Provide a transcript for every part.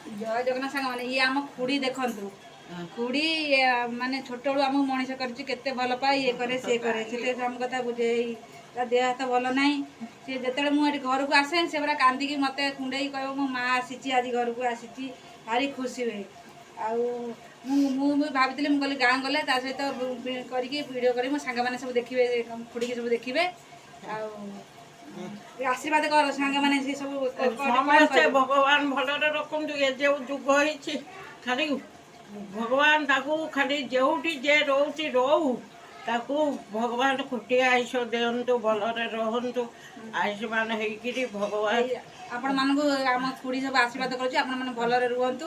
ଜୟ ଜଗନ୍ନାଥ ସାଙ୍ଗମାନେ ଇଏ ଆମ ଖୁଡ଼ି ଦେଖନ୍ତୁ ଖୁଡ଼ି ମାନେ ଛୋଟବେଳୁ ଆମକୁ ମଣିଷ କରିଛି କେତେ ଭଲ ପାଏ ଇଏ କରେ ସିଏ କରେ ସେତେ ଆମ କଥା ବୁଝେ ତା ଦେହ ହାତ ଭଲ ନାହିଁ ସେ ଯେତେବେଳେ ମୁଁ ଏଠି ଘରକୁ ଆସେ ସେ ପୁରା କାନ୍ଦିକି ମୋତେ କୁଣ୍ଡେଇ କହିବ ମୋ ମା ଆସିଛି ଆଜି ଘରକୁ ଆସିଛି ଭାରି ଖୁସି ହୁଏ ଆଉ ମୁଁ ବି ଭାବିଥିଲି ମୁଁ କହିଲି ଗାଁ ଗଲେ ତା ସହିତ କରିକି ଭିଡ଼ିଓ କରି ମୋ ସାଙ୍ଗମାନେ ସବୁ ଦେଖିବେ ଖୁଡ଼ିକି ସବୁ ଦେଖିବେ ଆଉ ଆଶୀର୍ବାଦ କର ସାଙ୍ଗମାନେ ସେ ସବୁ ସମସ୍ତେ ଭଗବାନ ଭଲରେ ରଖନ୍ତୁ। ଏ ଯେଉଁ ଯୁଗ ହେଇଛି ଖାଲି ଭଗବାନ ତାକୁ ଖାଲି ଯେଉଁଠି ଯେ ରହୁଛି ରହୁ ତାକୁ ଭଗବାନ ଖୁଟି ଆୟୁଷ ଦିଅନ୍ତୁ ଭଲରେ ରହନ୍ତୁ ଆୟୁଷ୍ମାନ ହେଇକିରି ଭଗବାନ ଆପଣମାନଙ୍କୁ ଆମ ଖୁଡ଼ି ସବୁ ଆଶୀର୍ବାଦ କରୁଛି ଆପଣମାନେ ଭଲରେ ରୁହନ୍ତୁ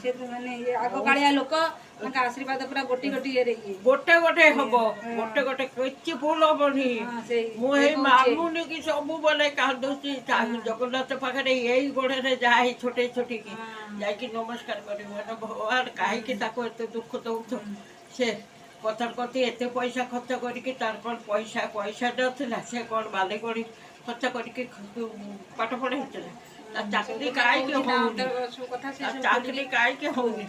ସେ ମାନେ ଆଗ କାଳିଆ ଲୋକ ତାଙ୍କ ଆଶୀର୍ବାଦ ପୁରା ଗୋଟି ଗୋଟି ଇଏରେ ଗୋଟେ ଗୋଟେ ହବ ଗୋଟେ ଗୋଟେ କିଛି ଭୁଲ ହବନି। ମୁଁ ଏଇ ମାମୁନି କି ସବୁବେଳେ କାନ୍ଦୁଛି ଜଗନ୍ନାଥ ପାଖରେ ଏଇ ଗୋଡ଼ରେ ଯାଏ ଛୋଟେଇ ଛୋଟିକି ଯାଇକି ନମସ୍କାର କରିବ ଭଗବାନ କାହିଁକି ତାକୁ ଏତେ ଦୁଃଖ ଦଉଛ ସେ କଥା କତି ଏତେ ପଇସା ଖର୍ଚ୍ଚ କରିକି ତାର କ'ଣ ପଇସା ନଥିଲା ସେ କ'ଣ ବାଲି କରି ଖର୍ଚ୍ଚ କରିକି ପାଠ ପଢ଼େଇଥିଲା ତା ଚାକିରି କାହିଁକି ହଉନି ଚାକିରି କାହିଁକି ହଉନି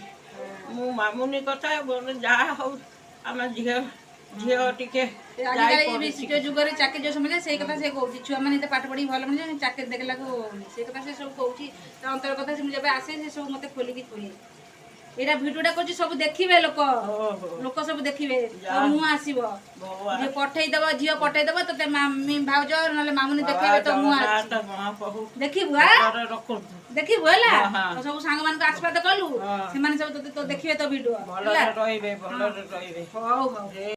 ମୁଁ ମାମୁନି କଥା ଯାହା ହଉ ଆମ ଝିଅ ଟିକେ ଯୁଗରେ ଚାକିରି ଯୋଉ ସମୟ ସେଇ କଥା ସେ କହୁଛି ଛୁଆମାନେ ଏତେ ପାଠ ପଢ଼ିକି ଭଲ ମିଳେ ଚାକିରି ଦେଖିଲାକୁ ହଉନି ସେଇ କଥା ସେ ସବୁ କହୁଛି ତା ଅନ୍ତର କଥା ସେ ଯେବେ ଆସେ ସେ ସବୁ ମୋତେ ଖୋଲିକି କୁହେ ଏଇଟା ଭିଡ଼ିଓଟା କରୁଛି ସବୁ ଦେଖିବେ ଲୋକ ସବୁ ଦେଖିବେ ମୁଁ ଆସିବ ଝିଅ ପଠେଇଦବ ତତେ ମାମି ଭାଉଜ ନହେଲେ ମାମୁନି ଦେଖେଇବେ ତ ମୁଁ ଦେଖିବୁ ଦେଖିବୁ ହେଲା ସବୁ ସାଙ୍ଗମାନଙ୍କୁ ଆଶୀର୍ବାଦ କଲୁ ସେମାନେ ସବୁ ତୋତେ ଦେଖିବେ ତ ଭିଡ଼ିଓ ଭଲରେ ରହିବେ ହଉ